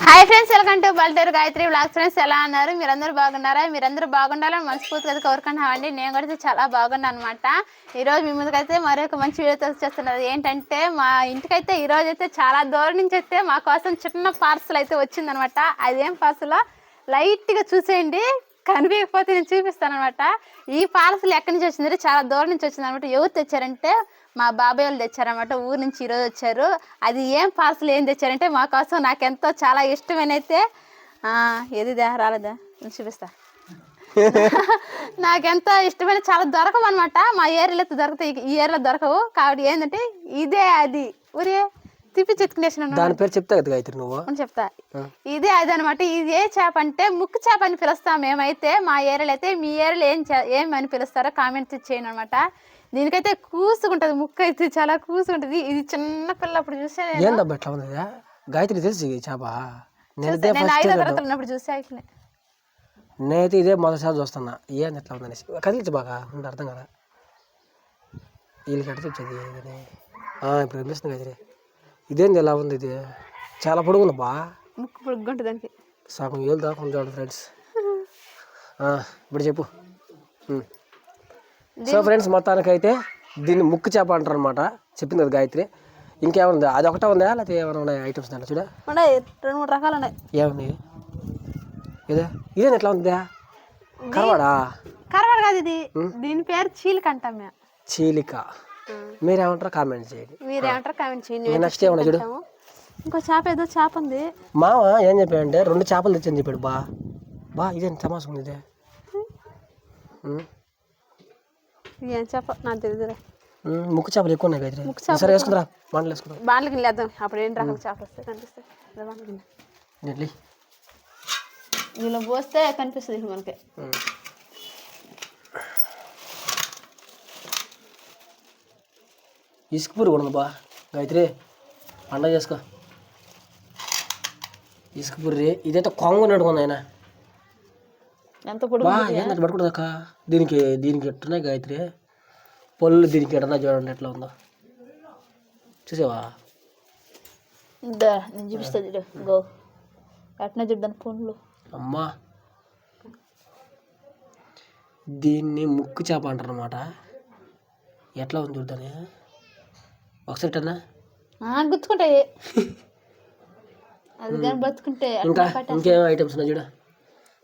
Hi friends, welcome to పల్లెటూరు Gayatri vlogs. Friends ఎలా అన్నారు? మీరందరూ బాగున్నారా? మీరందరూ బాగుండాలని మనస్ఫూర్తిగా కోరుకుంటున్నామండి. నేను కూడా చాలా బాగున్నాను అనమాట. ఈరోజు మీ ముందుకైతే మరొక మంచి వీడియోతో వచ్చేస్తున్నది. ఏంటంటే మా ఇంటికైతే ఈరోజు అయితే చాలా దూరం నుంచి అయితే మా కోసం చిన్న పార్సల్ అయితే వచ్చిందనమాట. అదేం పార్సల్ లైట్గా చూసేయండి, కనిపించకపోతే నేను చూపిస్తాను అనమాట. ఈ పార్సల్ ఎక్కడి నుంచి వచ్చిందంటే చాలా దూరం నుంచి వచ్చింది అనమాట. ఎవరు తెచ్చారంటే మా బాబాయ్ వాళ్ళు తెచ్చారనమాట. ఊరు నుంచి ఈరోజు వచ్చారు. అది ఏం పార్సల్ ఏం తెచ్చారంటే మా కోసం నాకెంతో చాలా ఇష్టమైనైతే ఏదిదా రాలేదా చూపిస్తా. నాకెంతో ఇష్టమైన చాలా దొరకవు అనమాట. మా ఏరియాలో దొరుకుతాయి, ఈ ఏరియాలో దొరకవు. కాబట్టి ఏంటంటే ఇదే అది ఊరే తిప్పి చెట్టుకునేసిన దాని పేరు చెప్తా కదా గాయత్రి నువ్వు చెప్తా. ఇదే అది అనమాట. ఇది ఏ చేప అంటే ముక్కు చేప అని పిలుస్తాం మేమైతే. మా ఏరియాలో అయితే మీ ఏరియాలో ఏమని పిలుస్తారో కామెంట్ చేయండి అనమాట. దీనికైతే కూసుకుంటది, ముక్కు అయితే చాలా కూసుకుంటది. ఇది చిన్న పిల్లప్పుడు చూసే గాయత్రి తెలుసు చేప. నేను 5వ తరగతి ఉన్నప్పుడు చూసా. నేనైతే ఇదే మొదటిసారి చూస్తున్నా. ఏంది ఎట్లా ఉందనేసి కదిలించి బాగా ఉండి అర్థం కదా. వీళ్ళకి ఎట్ట తెచ్చేది ఇప్పుడు కనిపిస్తుంది గాయత్రి. ఇదేంది ఎలా ఉంది? ఇది చాలా పొడుగుంది బా, ముక్కు పొడుగుంటుంది దానికి. సగం ఏళ్ళు దాకా ఉంది చూడండి ఫ్రెండ్స్. ఇప్పుడు చెప్పు. సో ఫ్రెండ్స్, మొత్తానికైతే దీన్ని ముక్కు చేప అంటారు అనమాట. చెప్పింది కదా గాయత్రి. ఇంకేముందా? అది ఒకటే ఉందా లేకపోతే ఏమైనా ఉన్నాయి ఐటమ్స్ దాంట్లో? చూడ 2-3 రకాలు ఉన్నాయి. ఏముంది? ఇదేంది ఎట్లా ఉందా? కరవాడా? కరవాడు కాదు ఇది. దీని పేరు చీలిక అంటాం మేము. చీలిక. మీరేమంటారో కామెంట్ చేయండి. మీరేమంటారు కామెంట్ చేయండి. నెక్స్ట్ ఏమన్నా చూడు. ఇంకో చేప, ఏదో చేప ఉంది. మామ ఏం చెప్పాడంటే 2 చేపలు తెచ్చని చెప్పాడు. బా ఇదేంటి తమాసం ఉంది? ఇదే ఏం చేప నాకు తెలియదురా. ముక్కు చేపలు ఎక్కువ ఉన్నాయి గాయత్రి. సరే వేసుకుందా, బాండ్లు వేసుకుందాం. బాండ్లకి లేద్దాం. అప్పుడు ఏంటి రకాల చేపలు వస్తాయి కనిపిస్తాయి. దీనిలో పోస్తే కనిపిస్తుంది మనకి. ఇసుక పురుగు ఉండదు బా గాయత్రి, పండగ చేసుకో. ఇసుక పుర్రి ఇదైతే కొంగు నడుకుంది ఆయన. ఎంత పొడుగు ఏంటంటే పడుకుంటుందక్క. దీనికి ఎట్టున్నాయి గాయత్రి పళ్ళు. దీనికి ఎట్టన్నా చూడండి ఎట్లా ఉందో. చూసావా? నేను చూపిస్తా. గో ఎట్నా చూద్దాను ఫోన్లో. అమ్మా, దీన్ని ముక్కు చేప అంటారు అనమాట. ఎట్లా ఉంది చూద్దాని ఒకసారి అన్నా గుర్తుకుంటాయి. అది కానీ బతుకుంటే. ఇంకా ఇంకేం ఐటమ్స్ ఉన్నాయి చూడ.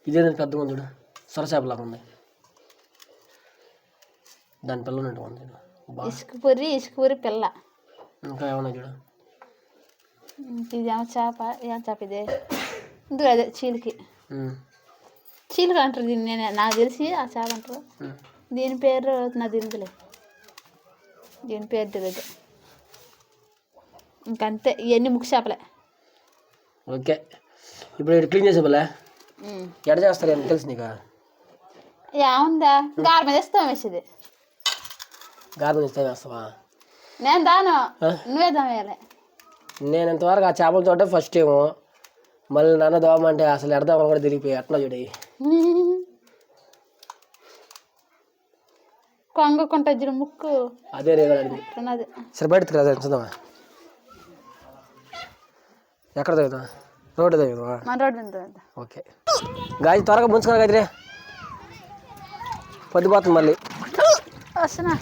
ఇదేంటి పెద్దగా ఉంది చూడ, సొరచేపలాగా ఉంది. దాని పిల్ల ఉన్నట్టు ఉంది. ఇసుక పొరి పిల్ల. ఇంకా ఏమన్నా చూడ. ఇదేమో చేప. ఏం చేప ఇదే? ఇందుకు అదే చీలికి. చీలిక అంటారు దీన్ని. నాకు తెలిసి ఆ చేప అంటారు. దీని పేరు నాకు తెలియదులే. దీని పేరు తెలియదు. ఇంకంతే. ఇవన్నీ ముక్కు చేపలే. ఓకే, ఇప్పుడు క్లీన్ చేసేపలే ఎడ చేస్తారు అని తెలుసు నీకు? ఏముందా, గారి మీద ఇస్తాం వేసేది. గారి మీద ఇస్తే వేస్తావా? నేను దాను, నువ్వే దాని వేయాలి. నేను ఇంతవరకు ఆ చేపల తోటే ఫస్ట్ టైము. మళ్ళీ నన్ను దోమంటే అసలు ఎడదామని కూడా తిరిగిపోయి అట్లా చూడే. కొంగకుంటా చూడు ముక్కు. అదే రేగా అడిగింది. సరే బయటకు రాదా చూద్దామా? ఎక్కడ తగ్గుదా? రోడ్డు తగ్గుదా? మన రోడ్డు. ఓకే గాయ, త్వరగా ముంచుకో గదిరే, పొద్దుపోతుంది మళ్ళీ. వస్తున్నా.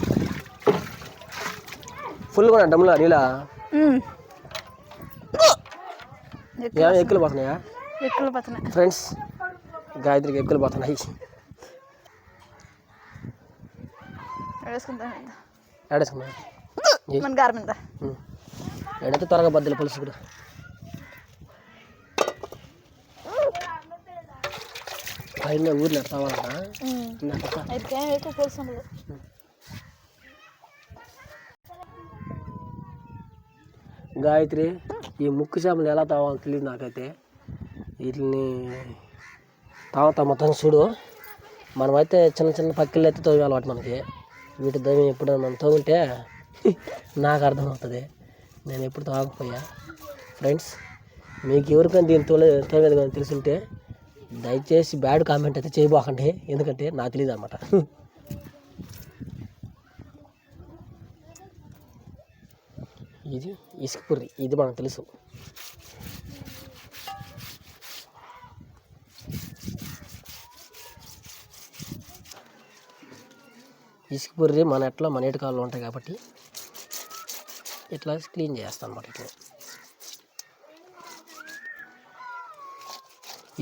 ఫుల్ కూడా డమ్ములా నీళ్ళ ఎక్కులు పోతున్నాయా? ఎక్కులు పోతున్నాయి ఫ్రెండ్స్. గాయత్రికి ఎక్కులు పోతున్నాయి. ఏడేసుకుందా గారి మీద. ఏడైతే త్వరగా బద్దలు పులుసు కూడా. పైన ఊర్లో ఎడతావాలన్నా గాయత్రి. ఈ ముక్కు చేపలు ఎలా తావాలో తెలియదు నాకైతే. వీటిని తాగుతా మొత్తం చూడు. మనమైతే చిన్న చిన్న పక్కిళ్ళు అయితే తోమి అలవాటు మనకి. వీటి దోమి ఎప్పుడు మనం తోమింటే నాకు అర్థమవుతుంది. నేను ఎప్పుడు తాగకపోయా. ఫ్రెండ్స్, మీకు ఎవరికైనా దీన్ని తోమేది కానీ తెలుసుంటే దయచేసి బ్యాడ్ కామెంట్ అయితే చేయబోకండి, ఎందుకంటే నాకు తెలియదు అన్నమాట. ఇది ఇసుక పుర్రి, ఇది మనకు తెలుసు. ఇసుక పుర్రి మన ఎట్లా మన ఏటి కాళ్ళు ఉంటాయి కాబట్టి ఇట్లా క్లీన్ చేస్తాను అన్నమాట. ఇట్లా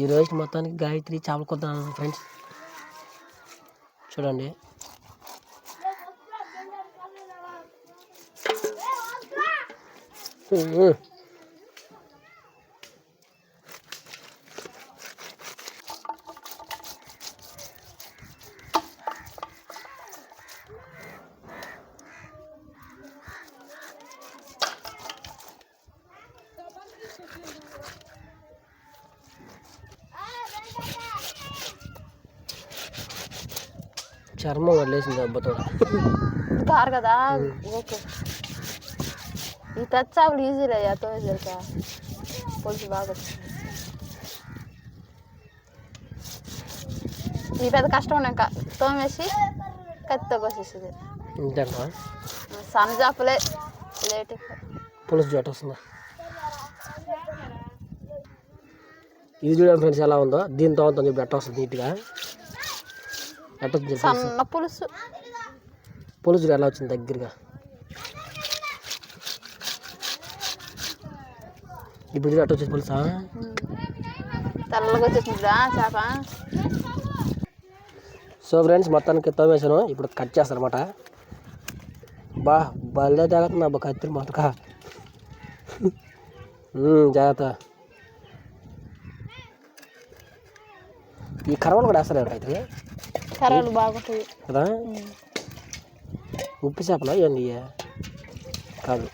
ఈ రోజు మొత్తానికి గాయత్రి చేపలు కొద్దాం ఫ్రెండ్స్. చూడండి చర్మం వదిలేసింది దెబ్బతో. కారు కదా ఓకే. ఈ తెచ్చావులు ఈజీలే అయ్యాతో తెలుసా, పులుసు బాగా వచ్చింది. ఈ పెద్ద కష్టం ఉన్నాయి తోమేసి కత్తితో కోసేసేది. ఇంతేనా సన్నజాపులే లేట్ పులుసు జోట వస్తుందా. ఇది చూడండి ఫ్రెండ్స్ ఎలా ఉందో. దీంతో అవుతుంది ఇప్పుడు ఎట్ట వస్తుంది నీట్గా. ఎట్ట వచ్చింది సన్న పులుసు. పులుసు ఎలా వచ్చింది దగ్గరగా. ఇప్పుడు ఎట్ట వచ్చింది పులుసా. తెల్లగా వచ్చేసిందిరా చేప. సో ఫ్రెండ్స్ మొత్తానికి తోమేసాను. ఇప్పుడు కట్ చేస్తాను అనమాట. బల్లే జాగ్రత్త అబ్బా కత్తిరి మొత్తక. జాగ్రత్త. ఈ కరవలు కూడా వేస్తారు అయితే కర్రలు బాగుంటాయి కదా. ఉప్పు చేపలా ఇవన్నీ కాదు,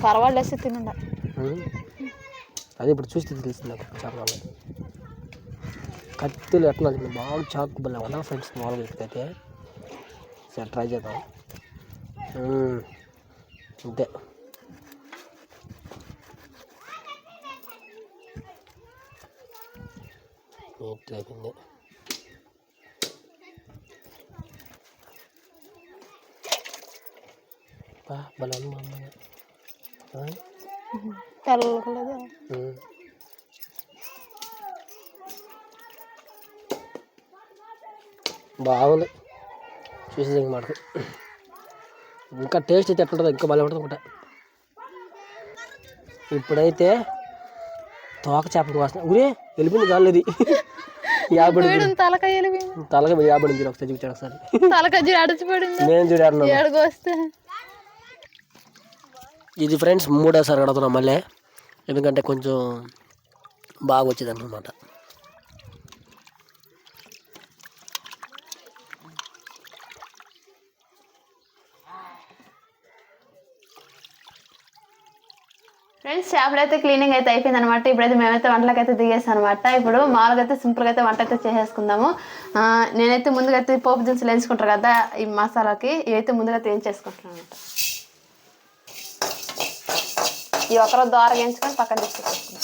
కరవాళ్ళు వేస్తే తినండి. అదే ఇప్పుడు చూస్తే తెలిసింది నాకు చేపలు. కత్తులు ఎట్లా బాగా చాకు బల్ల వల్ల ఫ్రెండ్స్ మామూలుగా ఎట్టుకైతే. సరే ట్రై చేద్దాం. అంతే. నీట్ అయిపోయింది. బలం బాగుంది చూసేది మాట. ఇంకా టేస్ట్ అయితే ఎట్లుంటుంది, ఇంకా బాగా ఉంటుంది అనమాట. ఇప్పుడైతే తోక చేపకు వాసన ఊరే వెళ్ళిపోయింది గాలిది. తలకాయ యాబడింది ఒకసారి చూపించాడు. ఒకసారి నేను చూడాను. ఇది ఫ్రెండ్స్ మూడోసారి కడుగుతున్నాం మళ్ళీ, ఎందుకంటే కొంచెం బాగా వచ్చేది అన్నమాట. ఫ్రెండ్స్ చేపలు అయితే క్లీనింగ్ అయితే అయిపోయింది అనమాట. ఇప్పుడైతే మేమైతే వంటలకు అయితే దిగేస్తాం అనమాట. ఇప్పుడు మామూలుగా అయితే సింపుల్గా అయితే వంట అయితే చేసేసుకుందాము. నేనైతే ముందుగా అయితే పోపు దినుసులు వేసుకుంటారు కదా ఈ మసాలాకి, ఇవైతే ముందుగా అయితే ఏం చేసుకుంటున్నాను అనమాట. ఈ ఒకరోజు దోరగా వేయించుకొని పక్కన తీసుకొచ్చేసుకుంటాం.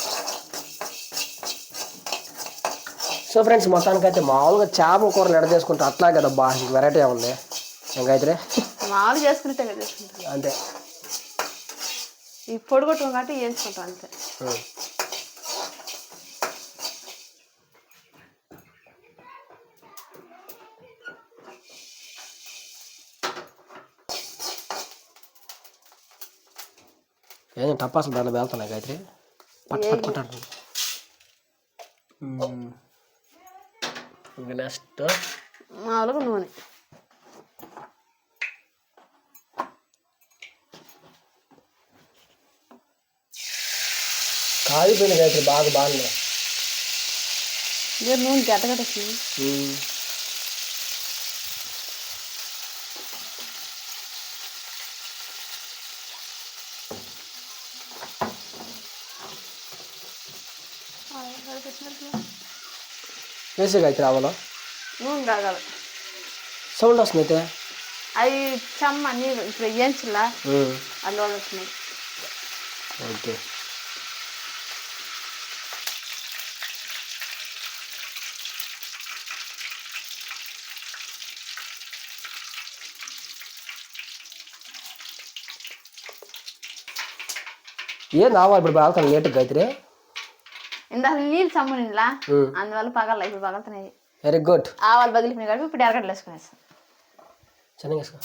సో ఫ్రెండ్స్ మొత్తానికి అయితే మామూలుగా చేప కూరలు ఎడ చేసుకుంటాం అట్లా కదా. బాగా వెరైటీ ఉంది ఇంకైతే మామూలుగా చేసుకుంటే కదా చేసుకుంటాం అంతే. ఈ పొడి కొట్టుకుని కాబట్టి వేసుకుంటాం అంతే. ఏదో టపాసులు దాంట్లో వెళ్తున్నాయి గాయత్రి పట్టుకుంటాను. ఇంకా నెక్స్ట్ మామూలుగా నూనె. కాలిపోయిన గాయత్రి బాగా బాగుంది. నూనె గట్టగట్టేసింది. వేసే గాయత్రి రావాలా నూనె కాగాలి. సౌండ్ వస్తుంది అయితే అవి చెమ్మ నీళ్ళు ఇప్పుడు వేయించలా అందులో వస్తున్నాయి. ఓకే. ఏం రావాలి ఇప్పుడు బాగా లేట్ గాయత్రి. ఇందాక నీళ్ళు చమ్మునిలా అందువల్ల పగల ఇప్పుడు పగలుతున్నాయి. Very good. ఆవాలు పగిలిపోయినాయి కాబట్టి ఇప్పుడు ఎరగడ్డలు వేసుకునేస్తాం. చిన్నగా వేసుకో.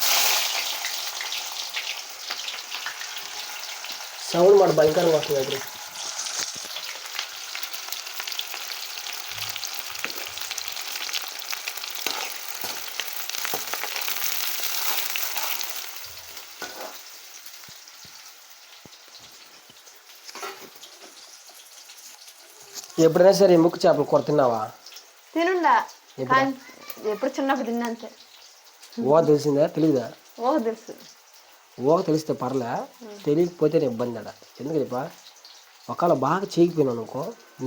సౌండ్ మాట భయంకరంగా వస్తుంది గాయత్రి. ఎప్పుడైనా సరే ముక్కు చేపలు కూర తిన్నావా? తినుండా కానీ ఎప్పుడు చిన్నప్పుడు తిన్నా అంతే. ఓ తెలిసిందా తెలీదా? ఓ తెలుసు. ఓ తెలిస్తే పర్లే, తెలియకపోతే ఇబ్బంది అడ. ఎందుకు చెప్పా, ఒకవేళ బాగా చేయకపోయినావు అనుకో,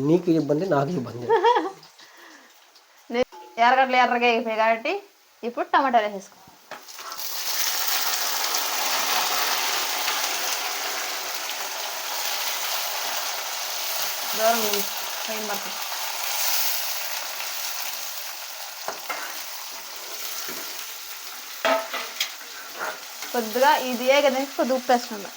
నీకు ఇబ్బంది నాకు ఇబ్బంది. ఎర్రగడ్డలు ఎర్రగా అయిపోయాయి కాబట్టి ఇప్పుడు టమాటాలు వేసేసుకో. దూరం పైన పడుతుంది. కొద్దిగా ఇది కదా కొద్దిగా ఉప్పు వేసుకుందాం.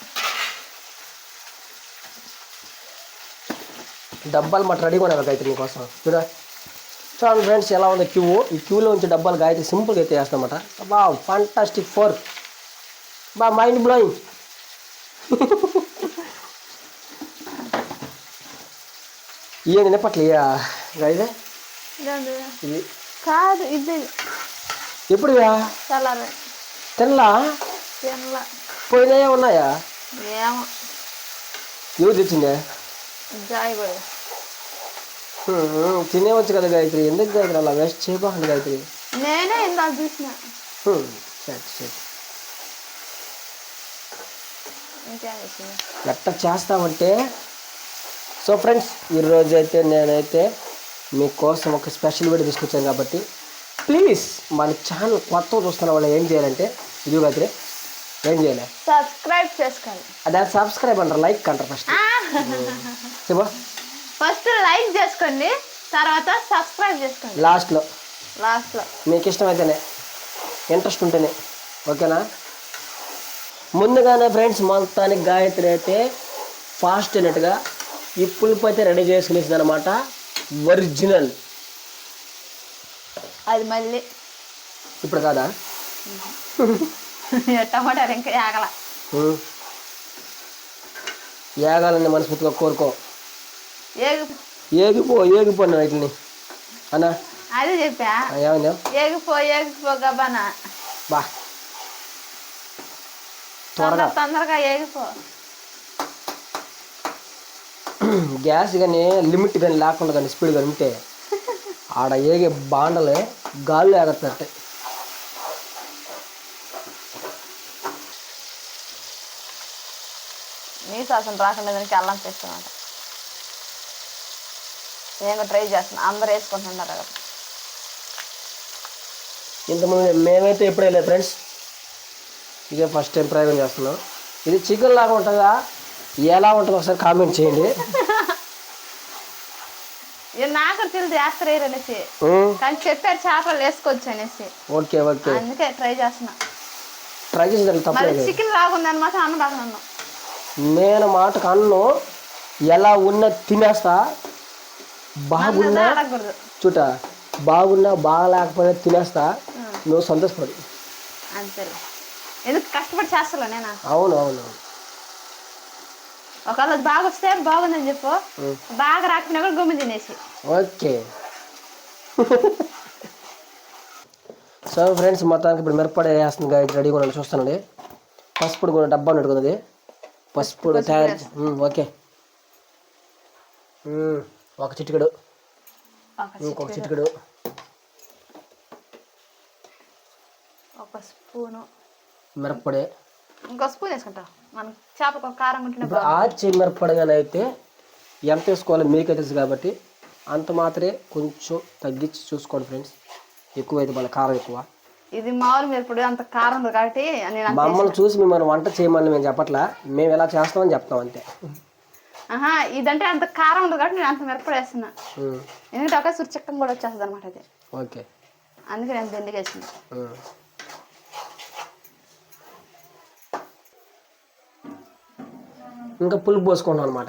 డబ్బాలు మాట రెడీగా ఉన్నాయి గాయత్రి నీకోసం. చూడండి ఫ్రెండ్స్ ఎలా ఉంది క్యూ. ఈ క్యూలో ఉంచి డబ్బాలు గాయత్రి సింపుల్గా అయితే వేస్తామన్నమాట. బా ఫంటాస్టిక్ ఫోర్, బా మైండ్ బ్లోయింగ్. ఇవన్నీ నిప్పట్లేయా గాయత్రి? ఇది కాదు, ఇది ఎప్పుడు చల్లారి తినలా? తినలా. పోయినాయా ఉన్నాయా? ఏమో ఎవరు తెచ్చిందే? జాయి కూడా తినేవచ్చు కదా గాయత్రి, ఎందుకు గాయత్రి అలా వేస్ట్ చేయబాకండి గాయత్రి. నేనే ఇందా చూసిన. ఎట్లా చేస్తామంటే, సో ఫ్రెండ్స్ ఈరోజు అయితే నేనైతే మీకోసం ఒక స్పెషల్ వీడియో తీసుకొచ్చాను కాబట్టి ప్లీజ్ మన ఛానల్ కొత్త చూస్తున్న వాళ్ళు ఏం చేయాలంటే, ఇది గాయత్రి ఏం చేయాలి? సబ్స్క్రైబ్ చేసుకోండి. అదే సబ్స్క్రైబ్ అంటారు, లైక్ అంటారు ఫస్ట్. చెప్పా, ఫస్ట్ లైక్ చేసుకోండి, తర్వాత సబ్స్క్రైబ్ చేసుకోండి లాస్ట్లో మీకు ఇష్టమైతేనే, ఇంట్రెస్ట్ ఉంటేనే, ఓకేనా? ముందుగానే ఫ్రెండ్స్ మొత్తానికి గాయత్రి అయితే ఫాస్ట్ అయినట్టుగా ఈ పులుపు అయితే రెడీ చేసుకునేసింది అనమాట. ఒరిజినల్ అది మళ్ళీ ఇప్పుడు కాదా? టమాటాలు ఇంకా ఏగల ఏగాలని మనస్ఫూర్తిగా కోరుకో. ఏగిపో వీటిని అన్నా, అదే చెప్పా. ఏమైందా? ఏగిపో గబానా, బా త్వరగా తొందరగా ఏగిపో. గ్యాస్ కానీ లిమిట్ కానీ లేకుండా కానీ స్పీడ్ కానీ ఉంటే ఆడ ఏగే బాండలే గాల్లో ఎగట్టే. నీ శాసనం రాకుండా దానికి అల్లం చేస్తామంట. నేను ట్రై చేస్తున్నాను, అందరూ వేసుకుంటున్నారు కదా. ఇంతకుముందు మేమైతే ఎప్పుడే లేదు ఫ్రెండ్స్, ఇదే ఫస్ట్ టైం ప్రయోగం చేస్తున్నాం. ఇది చికెన్ లాగా ఉంటుందా, ఎలా ఉంటుందో ఒకసారి కామెంట్ చేయండి. నాకు తెలిసి వేస్తారు అనేసి, కానీ చెప్పారు చేపలు వేసుకోవచ్చు అనేసి. ఓకే ఓకే, అందుకే ట్రై చేస్తున్నా. ట్రై చేసి తప్పలేదు. చికెన్ లాగుందని మాత్రం అన్న బాగా అన్నాను. నేను మాటకు అన్ను ఎలా ఉన్నా తినేస్తా, బాగున్నా చూట, బాగున్నా బాగా లేకపోయినా తినేస్తా, నువ్వు సంతోషపడు అంతే. ఎందుకు కష్టపడి చేస్తా నేను. అవును అవును, ఒకవేళ బాగా వస్తే బాగుందని చెప్పు, బాగా రాకపోయినా కూడా గుమ్మి తినేసి. ఓకే. సో ఫ్రెండ్స్ మొత్తానికి ఇప్పుడు మిరప్పొడి వేస్తుంది గాయత్రి, రెడీగా ఉన్నాను చూస్తానండి. పసుపుడు కూడా డబ్బా పెట్టుకున్నది, పసుపుడు తయారు. ఓకే, ఒక చిటికెడు, ఇంకొక చిటికెడు, ఒక స్పూను మిరప్పొడి, ఇంకో స్పూన్ వేసుకుంటా. మనం చేపకు కారం ఉంటున్న ఇప్పుడు ఆచి మిరప్పొడిగానే అయితే ఎంత వేసుకోవాలో మీకే తెలుసు కాబట్టి అంత మాత్రమే కొంచెం తగ్గించి చూసుకోండి ఫ్రెండ్స్. ఎక్కువైతే మళ్ళీ కారం ఎక్కువ. ఇది మామూలు మిరపొడి అంత కారం ఉంది కాబట్టి మమ్మల్ని చూసి మిమ్మల్ని వంట చేయమని మేము చెప్పట్లా, మేము ఎలా చేస్తామని చెప్తాం అంతే. ఇదంటే అంత కారం ఉంది కాబట్టి నేను అంత మిరపొడి వేస్తున్నా. ఎందుకంటే ఒక సుర్చక్కం కూడా వచ్చేస్తుంది అనమాట అది. ఓకే, అందుకే నేను దండిగా వేస్తున్నా. ఇంకా పులుపు పోసుకుంటాం అనమాట.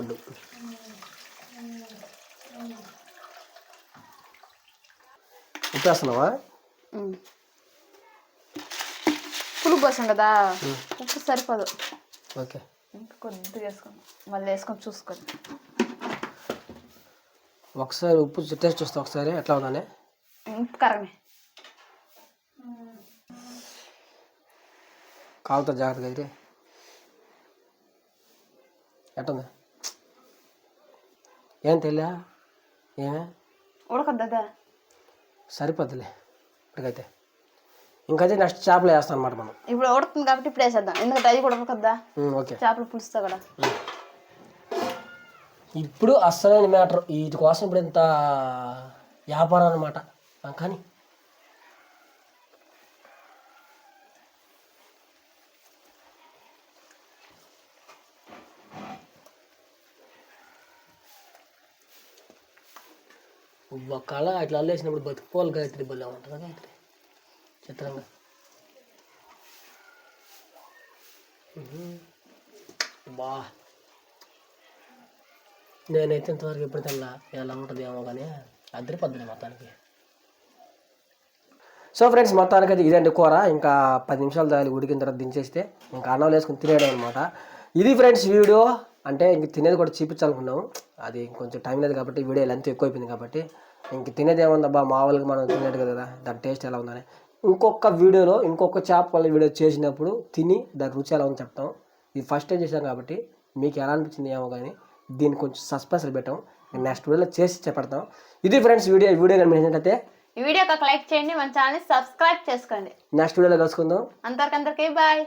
ఉప్పు వేస్తున్నావా? పులుపు పోసాం కదా, ఉప్పు సరిపోదు. ఓకే, ఇంకా కొద్దిగా వేసుకోండి, మళ్ళీ వేసుకొని చూసుకోండి. ఒకసారి ఉప్పు టేస్ట్ చూస్తా ఒకసారి ఎట్లా ఉందని. ఉప్పు కారమే కాలుతో జాగ్రత్తగా అయితే. ఎట్టుంది? ఏం తెలియా? ఏమే ఉడకద్దా? సరిపోద్దులే ఇప్పటికైతే. ఇంకైతే నెక్స్ట్ చేపలు వేస్తాం అనమాట మనం. ఇప్పుడు ఉడుకుతుంది కాబట్టి ఇప్పుడు వేసేద్దాం, ఎందుకంటే అది కూడా ఉడకద్దా. ఓకే, చేపలు పులుస్తా కూడా. ఇప్పుడు అస్సలైన మ్యాటర్, వీటి కోసం ఇప్పుడు ఇంత వ్యాపారం అనమాట. కానీ కళ ఇట్లా అల్లేసినప్పుడు బతుకుపోవాలి గాయత్రి, బలం ఉంటుంది గాయత్రి చిత్రంగా. బా నేనైతే ఇంతవరకు ఎప్పుడు తిన్నా, ఎలా ఉంటుంది ఏమో కానీ అద్దరిపోద్దులే మొత్తానికి. సో ఫ్రెండ్స్, మొత్తానికి అయితే ఇదండి కూర. ఇంకా 10 నిమిషాలు దాని ఉడికిన తర్వాత దించేస్తే ఇంకా అన్నం వేసుకుని తినేయడం అనమాట. ఇది ఫ్రెండ్స్ వీడియో. అంటే ఇంక తినేది కూడా చూపించాలనుకున్నాము, అది కొంచెం టైం లేదు కాబట్టి వీడియో లెంత్ ఎక్కువైపోయింది కాబట్టి. ఇంక తినేది ఏముందబ్బా, మామూలుగా మనం తినేది కదా, దాని టేస్ట్ ఎలా ఉందని ఇంకొక వీడియోలో ఇంకొక చేపల వీడియో చేసినప్పుడు తిని దాని రుచి ఎలా ఉందని చెప్తాం. ఇది ఫస్ట్ టైం చేసాం కాబట్టి మీకు ఎలా అనిపించింది ఏమో కానీ దీన్ని కొంచెం సస్పెన్స్లు పెట్టాం. నెక్స్ట్ వీడియోలో చేసి చెప్పడతాం. ఇది ఫ్రెండ్స్ వీడియో కానీ మీకు ఏంటంటే ఈ వీడియోకి ఒక లైక్ చేయండి, మన ఛానల్ సబ్స్క్రైబ్ చేసుకోండి. నెక్స్ట్ వీడియోలో కలుసుకుందాం. అందరికీ బాయ్.